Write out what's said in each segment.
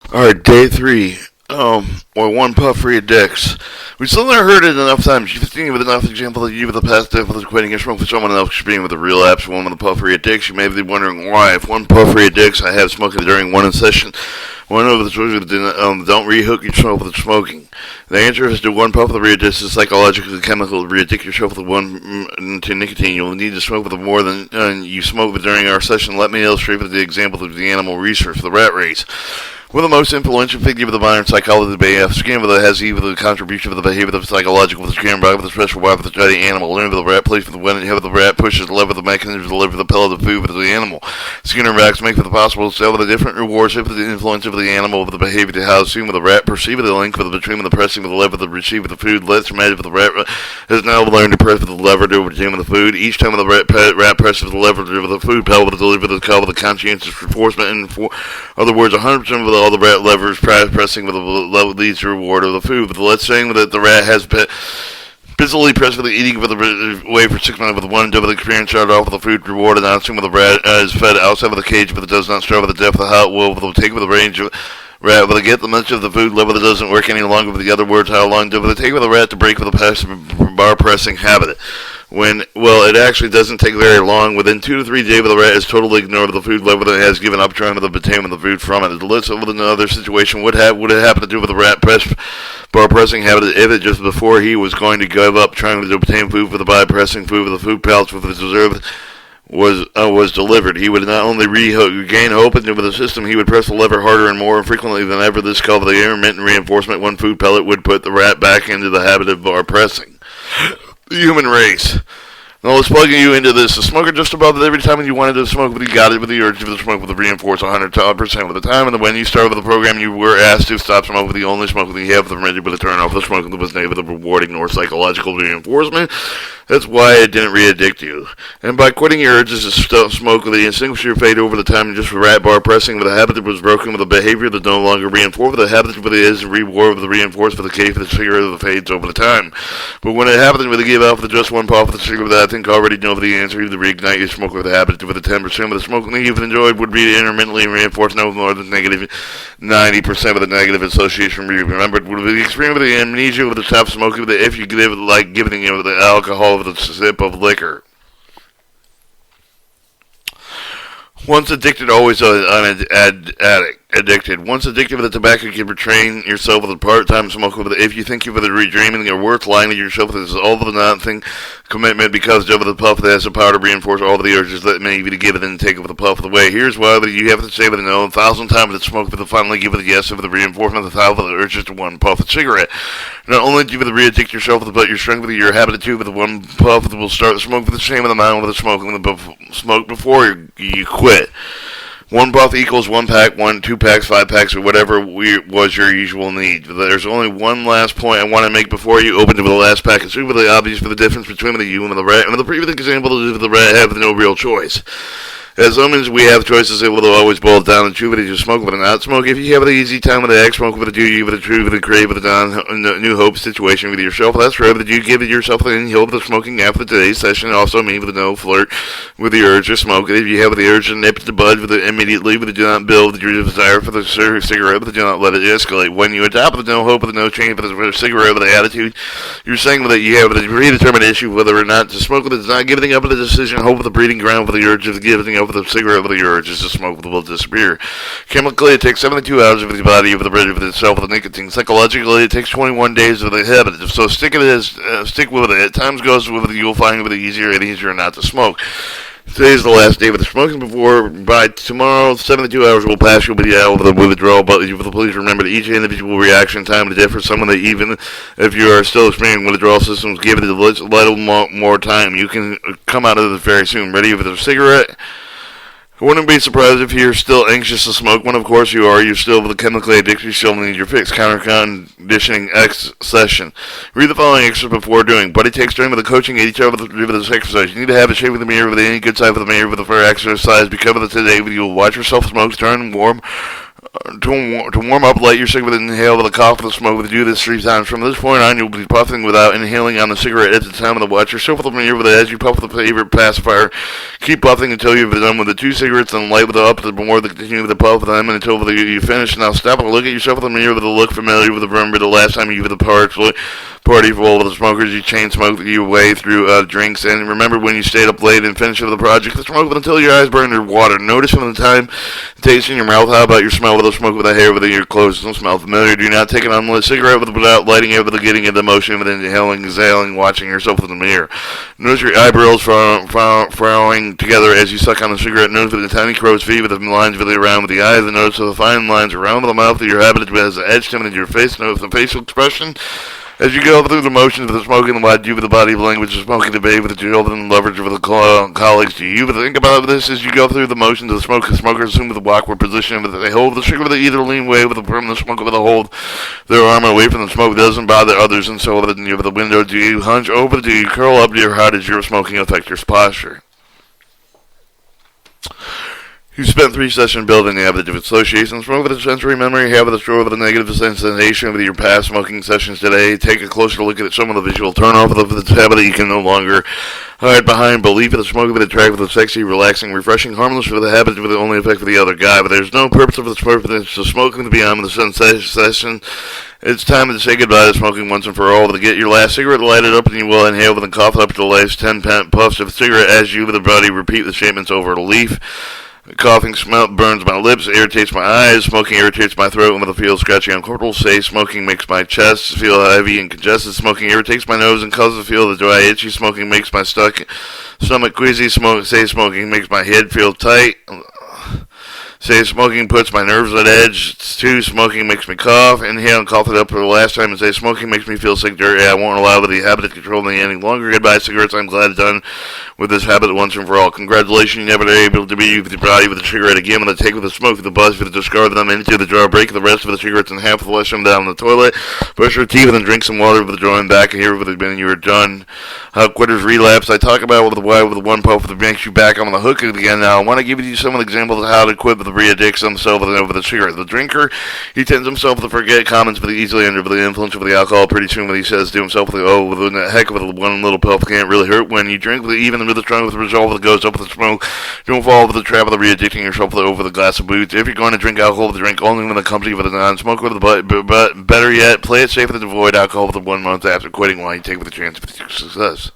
Alright, day three. Or one puff for your dicks. We still never heard it enough times. You've seen with enough example that you with the past difficult quitting your smoke for someone else being with a real apps one with a puff for your dicks. You may be wondering why. If one puff for your dicks, I have smoking during one session. One of the choices don't rehook yourself with smoking. The answer is to one puff of the rear disc is psychological and chemical. To re-addict yourself with to nicotine, you'll need to smoke with more than you smoke during our session. Let me illustrate with the example of the animal research, the rat race. One of the most influential figure of the modern psychology debate, skin with has even the contribution of the behavior of the psychological with the skin body with the special wife with the animal. Learn with the rat place with the when the rat pushes the lever the mechanism to deliver the pellet of food with the animal. Skinner racks make for the possible sell with the different rewards with the influence of the animal with the behavior to how soon with the rat perceive the link with the between the pressing with the lever the receive with the food. Let's imagine with the rat has now learned to press with the lever to obtain with the food. Each time with the rat presses with the lever to deliver the food pellet with the deliver the call with the conscientious reinforcement. In other words, 100% of all the rat levers pressing with the level leads to reward of the food. But let's say that the rat has busily pressed for the eating of the way for 6 minutes with one double experience started off with the food reward and announcing with the rat is fed outside of the cage but it does not start with the depth of the hot will will take with the range of rat will get the much of the food level that doesn't work any longer with the other words how long will it take with the rat to break with the passive bar pressing habit. It actually doesn't take very long. Within 2 to 3 days, the rat is totally ignored the food level that has given up trying to obtain the food from it. Let's with another situation. Would it happen to do with the rat bar pressing habit if it just before he was going to give up trying to obtain food for the by pressing food with the food pellets with the deserved was delivered. He would not only regain hope into the system, he would press the lever harder and more frequently than ever. This called the intermittent reinforcement. One food pellet would put the rat back into the habit of bar pressing. The human race. Now let's plug you into this. A smoker just about every time you wanted to smoke, but you got it with the urge to smoke with the reinforce 100% of the time. And when you started with the program, you were asked to stop smoking. The only smoking you have the ready to turn off the smoking that was negative, rewarding or psychological reinforcement. That's why it didn't re-addict you. And by quitting your urges to stop smoking, the extinguish your fate over the time and just rat bar pressing with a habit that was broken with a behavior that no longer reinforced with a habit that is reward with the reinforced with the cave for the cigarette that fades over the time. But when it happens with a give out for just one puff of the cigarette that I think already know the answer to reignite your smoke with a habit with a 10% of the smoking that you've enjoyed would be intermittently reinforced no more than negative 90% of the negative association. Remember, with the experience of the amnesia with the stop smoking with the if you give like giving you the alcohol with a sip of liquor. Once addicted, always addicted. Once addicted with the tobacco, you can retrain yourself with a part-time smoker. If you think you're with a redreaming, you're worth lying to yourself. This is all of the nothing commitment because of the puff that has the power to reinforce all of the urges that may be to give it and take it with the puff of the way. Here's why you have to say with a no 1,000 times that smoke with the finally give it a yes of the reinforcement of the thought of the urges to one puff of cigarette. Not only do you with the re-addict yourself with but your strength with your habit too with the one puff that will start the smoke with the same amount with the smoke before you quit. One puff equals 1 pack, 2 packs, 5 packs, or whatever was your usual need. There's only one last point I want to make before you open to the last pack. It's really obvious for the difference between the you and the rat. And the previous example is the rat have no real choice. As long as we have choices, it will always boil down to whether you smoke with or not smoke. If you have the easy time with the X, smoke with the do you with the true with the crave with the new hope situation with yourself. That's right. That you give it yourself the hope of the smoking after today's session. Also, me with the no flirt with the urge to smoke. If you have the urge to nip the bud with the immediately with the do not build your desire for the cigarette, but do not let it escalate. When you adopt with no hope with no change for the cigarette with the attitude, you're saying that you have a predetermined issue whether or not to smoke with it. It's not giving up the decision. Hope with the breeding ground for the urge of giving up the cigarette with the urges to smoke will disappear. Chemically, it takes 72 hours of the body of the bread with itself with the nicotine. Psychologically, it takes 21 days of the habit. So stick with it. As time goes with it, you'll find it easier not to smoke. Today is the last day of the smoking. By tomorrow, 72 hours will pass. You'll be out of the withdrawal. But please remember that each individual reaction time to differ. Someone that even if you are still experiencing withdrawal systems, give it a little more time. You can come out of it very soon. Ready for the cigarette? I wouldn't be surprised if you're still anxious to smoke. When, of course, you are. You're still chemically addicted. You still need your fix. Counter-conditioning X session. Read the following excerpt before doing. Buddy takes during with the coaching each other with this exercise. You need to have a shape with the mirror with any good side for the mirror with the fair exercise. Because of the today, you will watch yourself smoke, turn warm To warm up, light your cigarette and inhale with a cough of the smoke. Do this 3 times. From this point on, you'll be puffing without inhaling on the cigarette at the time of the watch. Yourself with the mirror as you puff with the favorite pacifier. Keep puffing until you've done with the 2 cigarettes, and light with the up, the more the continue with the puff with them until you finish. Now stop and look at yourself with the mirror with a look familiar with the remember the last time you did the party full of the smokers. You chain smoked your way through drinks, and remember when you stayed up late and finished with the project. The smoke until your eyes burn underwater. Notice from the time it tastes in your mouth. How about your smell with the smoke with the hair within your clothes? Don't smell familiar. Do not take an unlit cigarette without lighting it, without getting into motion, with inhaling, exhaling, watching yourself in the mirror. Notice your eyebrows frowning together as you suck on the cigarette. Notice with the tiny crow's feet with the lines really around with the eyes, and notice the fine lines around with the mouth that your habit has etched into your face. Notice the facial expression as you go through the motions of the smoking, what you with the body language of smoking, debate with the children, and leverage with the colleagues. Do you think about this as you go through the motions of the smoke? The smokers assume with the awkward position, but they hold the cigarette with either lean way from the smoke with a hold their arm away from the smoke. Doesn't bother others, and so over the window. Do you hunch over? Do you curl up? How does your smoking affect your posture? You spent 3 sessions building the habit of association. Smoke with a sensory memory, habit of store with a negative sensation with your past smoking sessions today. Take a closer look at some of the visual turn off of the habit that you can no longer hide behind. Belief of the smoke with attract with a sexy, relaxing, refreshing, harmless with the habit with the only effect for the other guy. But there's no purpose of the purpose of smoking to be on with the sensation. It's time to say goodbye to smoking once and for all. To get your last cigarette lighted up, and you will inhale with a cough up to the last 10 puffs of cigarette as you with the body repeat the statements over a leaf. Coughing smell burns my lips, irritates my eyes. Smoking irritates my throat and will feel scratchy and uncomfortable. Say smoking makes my chest feel heavy and congested. Smoking irritates my nose and causes to feel the dry, itchy. Smoking makes my stomach queasy. Say smoking makes my head feel tight. Say smoking puts my nerves on edge. 2, smoking makes me cough. Inhale and cough it up for the last time and say smoking makes me feel sick, dirty. I won't allow the habit to control me any longer. Goodbye, cigarettes. I'm glad done with this habit once and for all. Congratulations, you never are able to be with your body with a cigarette again. With a take with the smoke, with the buzz, with the discard them into the jar, break the rest of the cigarettes in half, flush them down the toilet, brush your teeth, and then drink some water with the drawing back. And here with the bin, you are done. How quitters relapse. I talk about with the why with the one puff that makes you back on the hook again. Now I want to give you some examples of how to quit with the re-addicts himself over the cigarette. The drinker, he tends himself to forget comments, but easily under the influence of the alcohol. Pretty soon, what he says to himself, with a heck of a one little puff can't really hurt. When you drink, even with the strong with the resolve that goes up with the smoke, don't fall over the trap of the re-addicting yourself over the glass of booze. If you're going to drink alcohol, drink only when accompanied with a non-smoker. But better yet, play it safe and avoid alcohol with the 1 month after quitting while you take with the chance of success.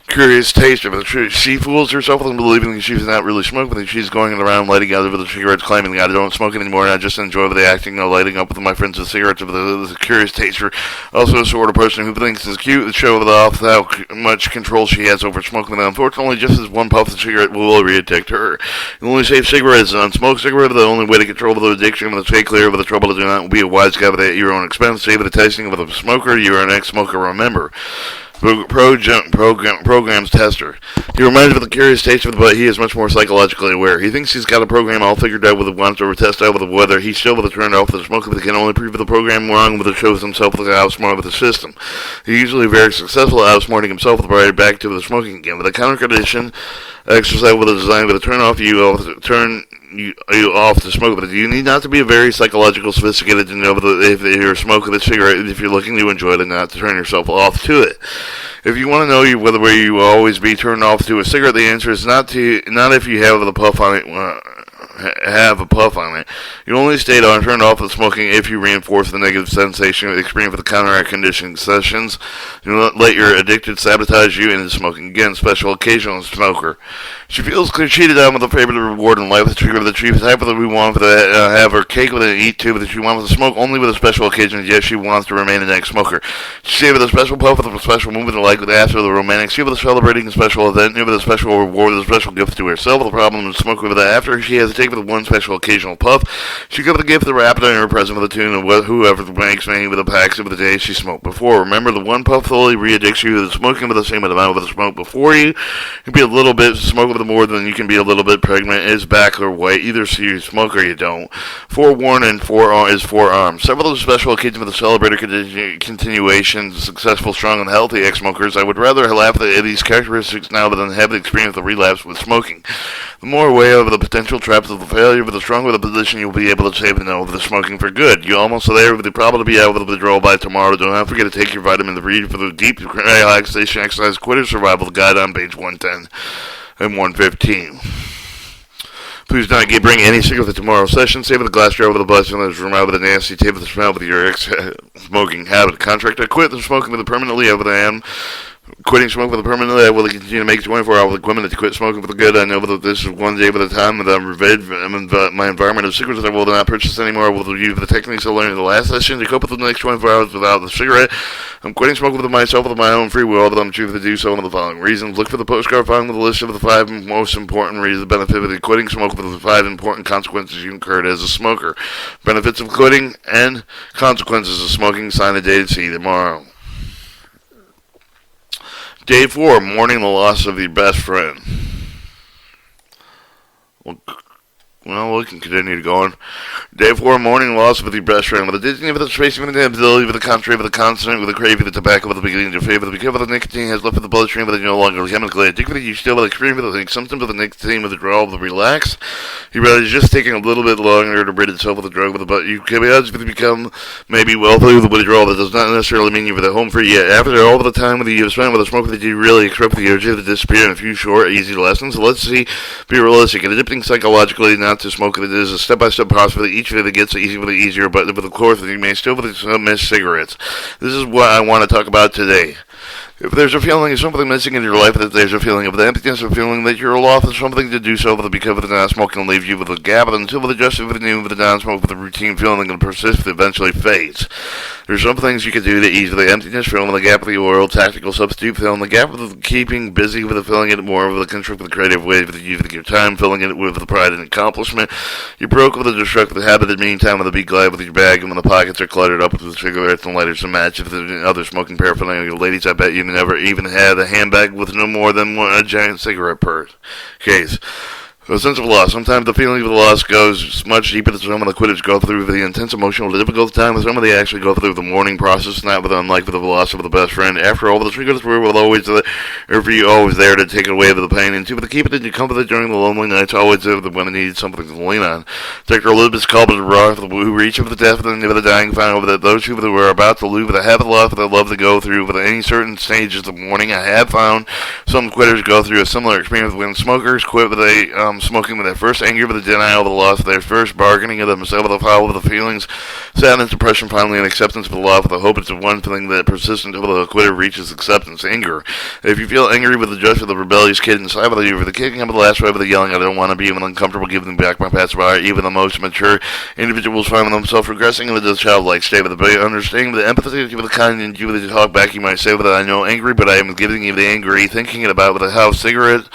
Curious taste of it. She fools herself into believing that she's not really smoking, that she's going around lighting out with the cigarettes, claiming that I don't smoke anymore and I just enjoy the acting of lighting up with my friends with cigarettes. Of the curious taster, also a sort of person who thinks it's cute to show off how much control she has over smoking. But unfortunately, just as one puff of cigarette will re-addict her. The only safe cigarette is an unsmoked cigarette. The only way to control the addiction and stay clear of the trouble to do not be a wise guy at your own expense. Save the tasting of a smoker. You are an ex-smoker. Remember. Programs tester. He reminds me of the curious taste of it, but he is much more psychologically aware. He thinks he's got a program all figured out with it once over test out with the weather. He's still with it turned off with the smoke, but he can only prove the program wrong with it shows himself with the outsmart with the system. He's usually very successful at outsmarting himself with the right back to the smoking again. With a counter condition exercise with a design with a turn you off to smoke, but you need not to be a very psychological sophisticated to know that if you're smoking a cigarette, if you're looking to enjoy it, and not to turn yourself off to it. If you want to know whether you will always be turned off to a cigarette, the answer is not if you have the puff on it. Have a puff on it. You only stay on turned off with smoking if you reinforce the negative sensation of the experience with the counteract conditioning sessions. Do not let your addicted sabotage you into smoking. Again, special occasional smoker. She feels cheated on with a favorite reward in life. The trigger of the chief is half of we want to have her cake with it and eat too, but she wants to smoke only with a special occasion. Yes, she wants to remain an ex-smoker. She with a special puff with a special movement like with after the romantic. She with a celebrating a special event, with a special reward, with a special gift to herself. The problem is smoking with that after she has to take with one special occasional puff. She gives the gift of the rapid and her present with a tune of whoever makes me with a pack of the day she smoked before. Remember, the one puff fully re-addicts you to the smoking with the same amount of the smoke before you. You can be a little bit smoke with more than you can be a little bit pregnant. Is back or white. Either so you smoke or you don't. Forewarned and forearmed. Several of the special occasions for the celebrator continuation, successful, strong, and healthy ex-smokers. I would rather laugh at these characteristics now than have the experience of the relapse with smoking. The more aware of the potential traps of of the failure, but the stronger the position, you'll be able to save the no over the smoking for good. You're almost there with the problem to be out with the withdrawal by tomorrow. Do not forget to take your vitamin D for the deep relaxation exercise quitter survival guide on page 110 and 115. Please do not bring any cigarette to tomorrow's session. Save with a glass jar over the bus and let room out with a nasty tape of the smell with your smoking habit. Contract to quit the smoking with a permanently over the hand. Quitting smoking with a permanently, I will continue to make 24-hour equipment to quit smoking for the good. I know that this is one day at a time, and I'm my environment of cigarettes I will not purchase anymore. I will use the techniques I learned in the last session to cope with the next 24 hours without the cigarette. I'm quitting smoking with myself with my own free will, but I'm choosing to do so for the following reasons. Look for the postcard found with a list of the 5 most important reasons the benefit of quitting smoking with the 5 important consequences you incurred as a smoker. Benefits of quitting and consequences of smoking. Sign a date to see you tomorrow. Day 4, mourning the loss of your best friend. Well, we can continue to go on. Day 4, mourning loss with your best friend. With the Disney, with the spacing, with the inability, with the contrary, with the consonant, with the craving, with the tobacco, with the beginning to favor, with the because of the nicotine has left with the bloodstream, with the no longer chemically addicted, with you still with the extreme, with the symptoms of the nicotine, with the withdrawal, with the relax. You realize it's just taking a little bit longer to rid itself of the drug, with the but you can become maybe wealthy with the withdrawal. That does not necessarily mean you're home free yet. After all the time with you spent with the smoke, that you really expect the urge to disappear in a few short, easy lessons. So let's be realistic. And adapting psychologically not to smoke, it is a step-by-step process. For each of it gets easier, but with the course, you may still miss cigarettes. This is what I want to talk about today. If there's a feeling of something missing in your life, that there's a feeling of the emptiness, a feeling that you're lost of something to do so, because of the non-smoking leaves you with a gap, until with adjusting with the new, with the non-smoke, with the routine feeling and persist, eventually fades. There's some things you can do to ease the emptiness, fill in the gap with the oral, tactical substitute, fill in the gap with the keeping busy, with the filling it more with the construct, with the creative ways, with the use of your time, filling it with the pride and accomplishment. You broke with the destructive habit, in the meantime, with the be glad with your bag, and when the pockets are cluttered up with the cigarettes and lighters and matches, and other smoking paraphernalia. Ladies, I bet you never even had a handbag with no more than a giant cigarette case. A sense of loss. Sometimes the feeling of the loss goes much deeper than some of the quitters go through the intense emotional difficult time. Some of they actually go through the mourning process, not with unlike with the loss of the best friend. After all, the triggers were always there for you, always there to take away the pain, and to keep it in your comfort during the lonely nights, always there when it needed something to lean on. Dr. Elizabeth Kubler-Ross, who reached for the death of the dying, found that those who were about to lose, have a lot that love to go through with any certain stages of mourning. I have found some quitters go through a similar experience when smokers quit with smoking with their first anger, with the denial of the loss, their first bargaining of themselves, with the power of the feelings, sadness, depression, finally, and acceptance of the loss, with the hope it's the one thing that persists until the quitter reaches acceptance. Anger. If you feel angry with the judge, with the rebellious kid inside, with you, for the kicking up of the last way, with the yelling, I don't want to be even uncomfortable giving back my past by, even the most mature individuals find themselves regressing into the childlike state, with the understanding, with the empathy, with the kind, and you with the talk back, you might say, with I know angry, but I am giving you the angry, thinking it about with a house cigarette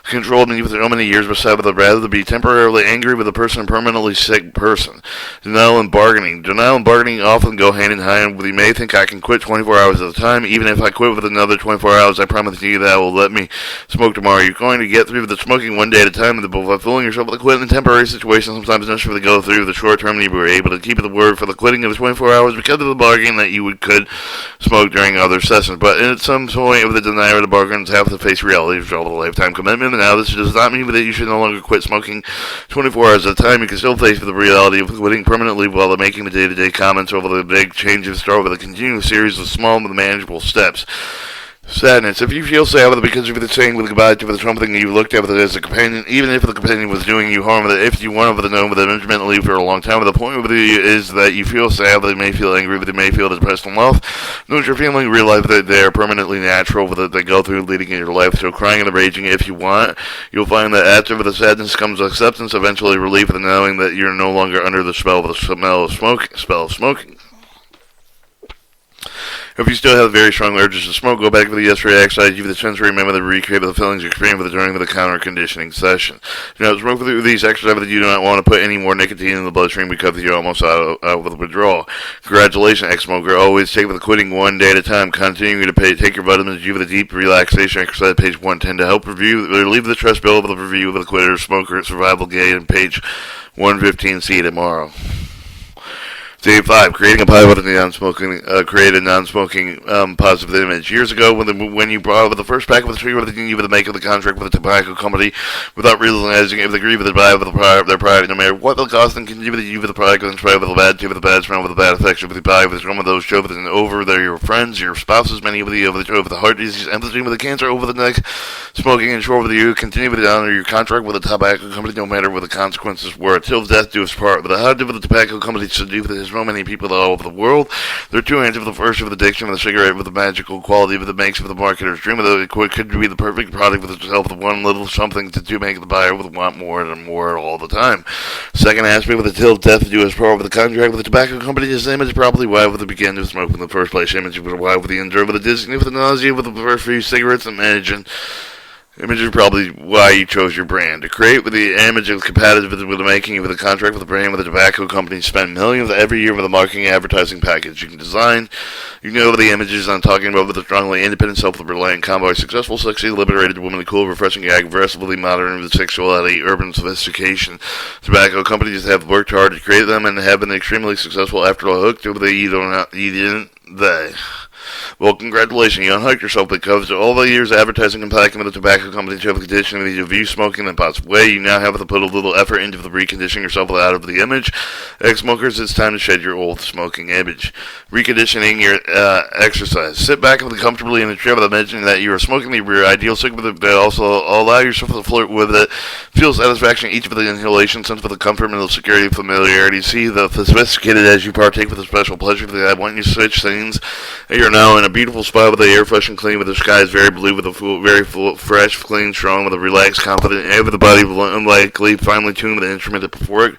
controlled me for so many years, beside with rather to be temporarily angry with a person and permanently sick person. Denial and bargaining. Denial and bargaining often go hand in hand. You may think I can quit 24 hours at a time. Even if I quit with another 24 hours, I promise you that will let me smoke tomorrow. You're going to get through the smoking one day at a time, by fooling yourself with a quit in a temporary situation. Sometimes necessary to go through the short term, and you were able to keep the word for the quitting of the 24 hours because of the bargaining that you could smoke during other sessions. But at some point of the denial or the bargains, have to face reality of a lifetime commitment. And now this does not mean that you should no longer quit smoking 24 hours at a time. You can still face the reality of quitting permanently while making the day-to-day comments over the big changes, start with a continuous series of small but manageable steps. Sadness. If you feel sad because of the saying with goodbye to something you looked at as a companion, even if the companion was doing you harm, if you wanted to know them intimately for a long time, the point of it is that you feel sad, they may feel angry, but they may feel depressed and lost. Know what you're feeling, realize that they are permanently natural, that they go through leading in your life. So crying and raging if you want, you'll find that after the sadness comes acceptance, eventually relief, and knowing that you're no longer under the spell of the smell of smoking. If you still have very strong urges to smoke, go back to the yesterday exercise. Give the chance to remember the recreate the feelings you experienced during the counter conditioning session. You know, smoke through these exercises. You do not want to put any more nicotine in the bloodstream because you're almost out of the withdrawal. Congratulations, ex-smoker. Always take with the quitting one day at a time. Continuing to take your vitamins. Give it a deep relaxation exercise, page 110, to help relieve the stress bill of the review of the quitter, smoker, survival guide, and page 115. See you tomorrow. Day 5, creating a pie with a create a non-smoking positive image. Years ago, when you brought over the first pack of the tree with the make of the contract with the tobacco company, without realizing if they agree with the buy with their product, no matter what they'll cost, and continue with the you with the product, with the spread with the bad, with the bad smell, with the bad affection, with the buy, with some of those show with and over there, your friends, your spouses, many of the over the heart disease, empathy with the cancer, over the neck, smoking, and sure with you, continue with the honor your contract with the tobacco company, no matter what the consequences were, till death do us part. But how did with the tobacco company to do with it? So many people all over the world. There are two hands of the first of the addiction of the cigarette with the magical quality of the makes of the marketer's dream of the could be the perfect product with itself with one little something to make the buyer with want more and more all the time. Second aspect with the till death do us part with the contract with the tobacco company is the image probably why with the begin to smoke in the first place. Image with why with the enjoy with the Disney with the nausea with the first few cigarettes and managing. Image is probably why you chose your brand. To create with the image of compatible with the making with the contract with the brand with the tobacco company spend millions every year with a marketing advertising package. You can design, you know the images I'm talking about with a strongly independent, self-reliant combo, successful, sexy, liberated woman, cool, refreshing, aggressively modern with sexuality, urban sophistication. Tobacco companies have worked hard to create them and have been extremely successful after a hook to they. Well, congratulations, you unhooked yourself because of all the years of advertising and packing with the tobacco company to have conditioning of you smoking in a positive way. You now have to put a little effort into the reconditioning yourself out of the image. Ex-smokers, it's time to shed your old smoking image. Reconditioning your exercise. Sit back and comfortably in the chair with imagining that you are smoking your ideal cigarette, but also allow yourself to flirt with it. Feel satisfaction each of the inhalation, sense of the comfort and the security and familiarity. See the sophisticated as you partake with a special pleasure. I want you to switch scenes. You're now in a beautiful spot with the air fresh and clean, with the skies very blue, with the very full, fresh, clean, strong, with a relaxed, confident, and with the body unlikely, finely tuned with the instrument before it.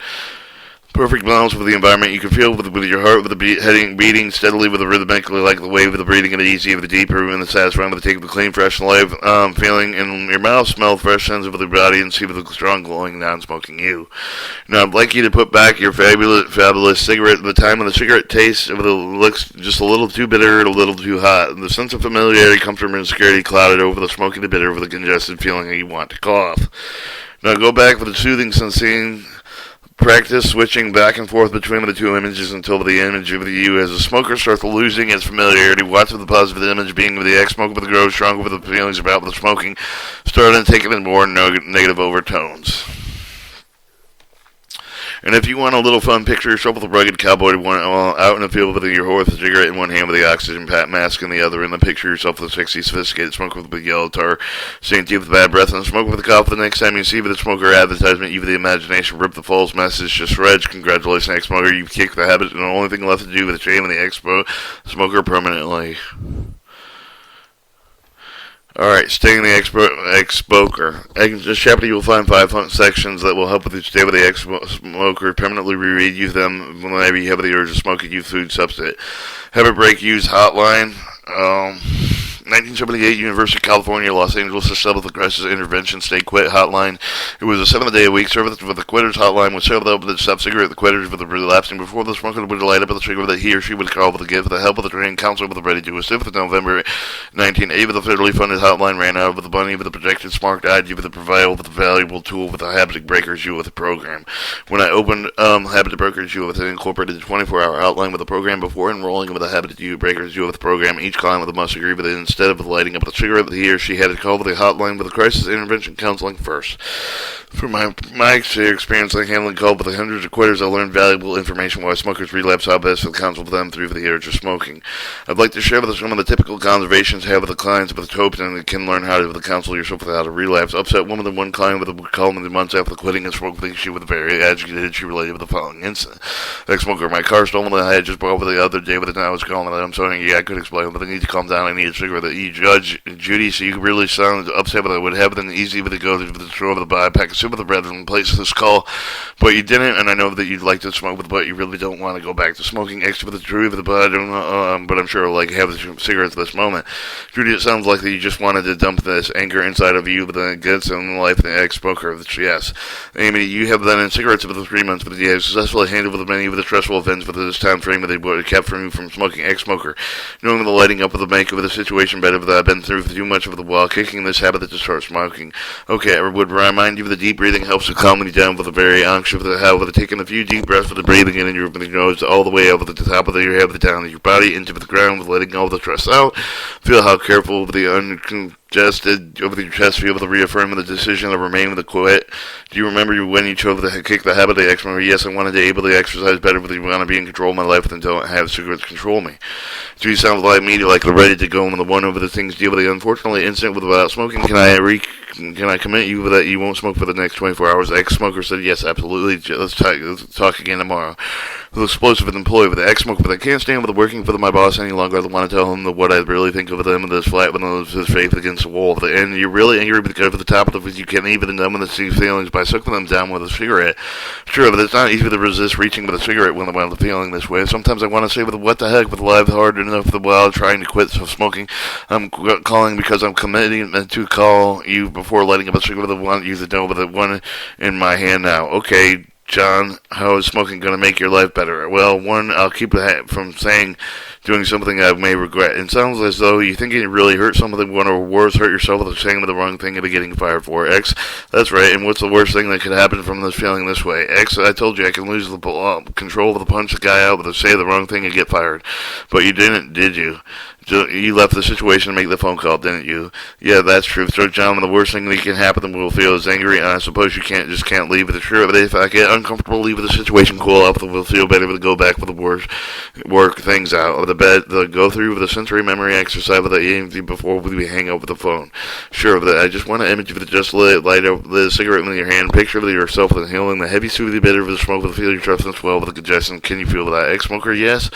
Perfect balance with the environment. You can feel with your heart, with the beating steadily, with the rhythmically, like the wave of the breathing, and the easy, with the deeper, and the satisfying, with the take of the clean, fresh life, feeling in your mouth, smell fresh sense of the body, and see with the strong, glowing, non-smoking you. Now, I'd like you to put back your fabulous cigarette. The time when the cigarette tastes, it looks just a little too bitter, a little too hot. The sense of familiarity, comfort, and security clouded over the smoky, the bitter, with the congested feeling that you want to cough. Now, go back with the soothing sensation. Practice switching back and forth between the two images until the image of you as a smoker starts losing its familiarity. Watch with the positive image being with the ex-smoker with the grow stronger with the feelings about the smoking, starting to take it in more negative overtones. And if you want a little fun, picture yourself with a rugged cowboy out in the field with your horse, a cigarette in one hand with the oxygen mask in the other, and then picture yourself with a sexy, sophisticated smoker with a big yellow tar, seeing teeth with bad breath, and smoke with a cough. The next time you see the smoker advertisement, you with the imagination rip the false message. Just Reg, congratulations, ex-smoker, you've kicked the habit, and the only thing left to do with the shame of the ex-smoker permanently. Alright, staying in the ex-smoker. This chapter you will find 5 sections that will help with you stay with the ex-smoker, permanently reread, use them whenever you have the urge to smoke a youth food substitute. Habit break use hotline. 1978, University of California, Los Angeles, established the Crisis Intervention State Quit Hotline. It was a 7-day-a-week service with the Quitters Hotline, which served up the stop-cigarette the Quitters with the relapsing before the smoker would light up the cigarette that he or she would call with the gift, with the help of the trained counselor with the ready to assist. With November 1980, the federally funded hotline ran out with the money with the projected smart ID with the prevail with the valuable tool with the Habit Breakers U with the program. When I opened Habit Breakers U with it incorporated the 24-hour hotline with the program before enrolling with the Habit Breakers U with the program, each client with a must agree with it. Instead of lighting up the cigarette, he or she had to call the hotline with the crisis intervention counseling first. From my experience in handling calls with the hundreds of quitters, I learned valuable information why smokers relapse, how best to counsel them through the urge of smoking. I'd like to share with us some of the typical conversations have with the clients with hopes and can learn how to counsel yourself without a relapse. Upset woman than one client with a call me months after quitting and smoking. She was very agitated. She related with the following incident. Ex-smoker, my car stolen that I had just bought over the other day with it. I was calling it. I'm sorry, yeah, I could explain, but I need to calm down. I need a cigarette. You judge Judy, so you really sound upset with it. Would have been easy with the go to the store with the buy pack of soup with the bread and place this call, but you didn't, and I know that you'd like to smoke with, but you really don't want to go back to smoking extra with the truth with the bud, but I'm sure I'll like have the cigarettes at this moment. Judy, it sounds like that you just wanted to dump this anger inside of you, but then it gets in the life of the ex-smoker. Yes. Amy, you have been in cigarettes for the 3 months, but you have successfully handled with many of the stressful events for this time frame that they kept from you from smoking. Ex-smoker, knowing the lighting up of the bank of the situation situation better that I've been through too much of the while kicking this habit to start smoking. Okay, I would remind you that deep breathing helps to calm you down with a very anxious of the how with taking a few deep breaths with the breathing in and your nose all the way over the top of your head, down your body into the ground with letting all the stress out. Feel how careful with the uncongested over your chest, feel the reaffirming the decision to remain with the quit. Do you remember when you chose to kick the habit of the exercise? Yes, I wanted to able to exercise better, but you want to be in control of my life and don't have cigarettes control me. Do you sound like me, like ready to go on the one over the things deal with the unfortunately incident with without smoking? Can I commit you that you won't smoke for the next 24 hours? The ex-smoker said, yes, absolutely. Let's talk again tomorrow. The explosive employee with the ex-smoker, but I can't stand with working for my boss any longer. I want to tell him what I really think of them in this flat with his face against the wall. And you're really angry because over the top of the you can't even numb the feelings by sucking them down with a cigarette. Sure, but it's not easy to resist reaching with a cigarette when I'm feeling this way. Sometimes I want to say, with what the heck, with life hard enough while trying to quit smoking. I'm calling because I'm committing to call you before letting up a cigarette with the one use the know with the one in my hand now. Okay, John, how is smoking going to make your life better? Well, one, I'll keep it from doing something I may regret. It sounds as though you think it really hurt something, one, or worse, hurt yourself with saying the wrong thing and getting fired for. X, that's right, and what's the worst thing that could happen from this feeling this way? X, I told you I can lose the control of the punch the guy out with say the wrong thing and get fired. But you didn't, did you? You left the situation to make the phone call, didn't you? Yeah, that's true. So, John, the worst thing that can happen will feel is angry, and I suppose you can't leave it. Sure, but if I get uncomfortable, leave the situation cool off, we'll feel better to go back with the work things out of the bed, go through with the sensory memory exercise with the EMT before we hang up with the phone. Sure, but I just want to image of the just light up the cigarette in your hand, picture of yourself inhaling the heavy, soothy bitter of the smoke with the feel your chest and swell with the congestion. Can you feel that? Ex-smoker, yes?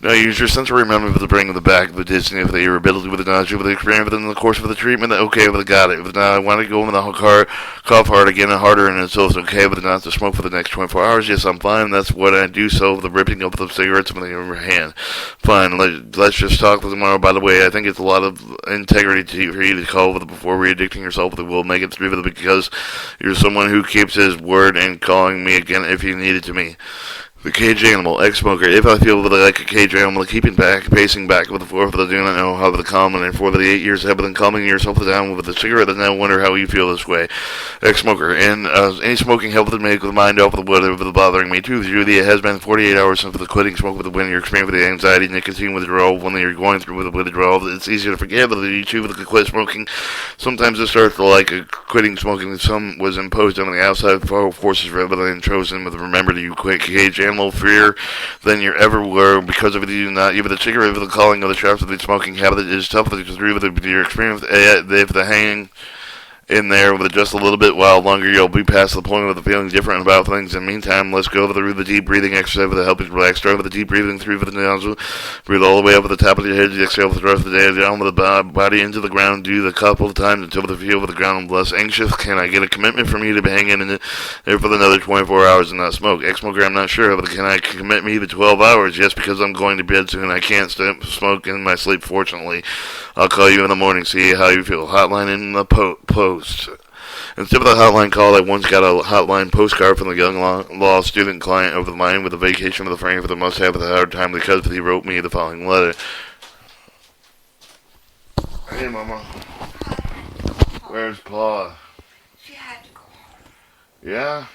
No, use your sensory memory to bring the back of the Disney with your ability with the nausea with the experience within the course of the treatment. Okay, but I got it. But now I want to go in the cough hard again and harder, and it's also okay, but not to smoke for the next 24 hours. Yes, I'm fine. That's what I do. So the ripping of the cigarettes from your hand. Fine. Let's just talk tomorrow. By the way, I think it's a lot of integrity for you to call with before re-addicting yourself. That will make it through with it because you're someone who keeps his word and calling me again if you needed to me. The cage animal, ex-smoker. If I feel like a cage animal, pacing back with the floor, but I do not know how to calm, and for the 8 years have been calming yourself down with a cigarette, and now wonder how you feel this way. Ex-smoker. And any smoking helps to make the mind off with whatever bothering me too. Judy, it has been 48 hours since the quitting smoke with when you're experiencing with the anxiety, nicotine withdrawal, when you're going through with the withdrawal. It's easier to forget, but you too with the quit smoking. Sometimes it starts to like a quitting smoking. Some was imposed on the outside forces rather than chosen. But remember, you quit cage animal freer than you ever were because of it. You not even the cigarette, the calling of the shots of the smoking habit is tough to agree with your experience. If the hang in there with just a little bit while longer, you'll be past the point of the feeling different about things. In the meantime, let's go through the deep breathing exercise to help you relax. Start with the deep breathing through the nostril. Breathe all the way up at the top of your head. Exhale for the rest of the day. Down with the body into the ground. Do the couple of times until the feel of the ground less anxious. Can I get a commitment from you to hang in there for another 24 hours and not smoke? Ex-smoker, I'm not sure, but can I commit me to 12 hours? Yes, because I'm going to bed soon. I can't smoke in my sleep, fortunately. I'll call you in the morning, see how you feel. Hotline in the post. Instead of the hotline call, I once got a hotline postcard from the young law student client of mine with a vacation with a friend that must have a hard time because he wrote me the following letter. Hey, Mama. Where's Pa? She had to go. Yeah?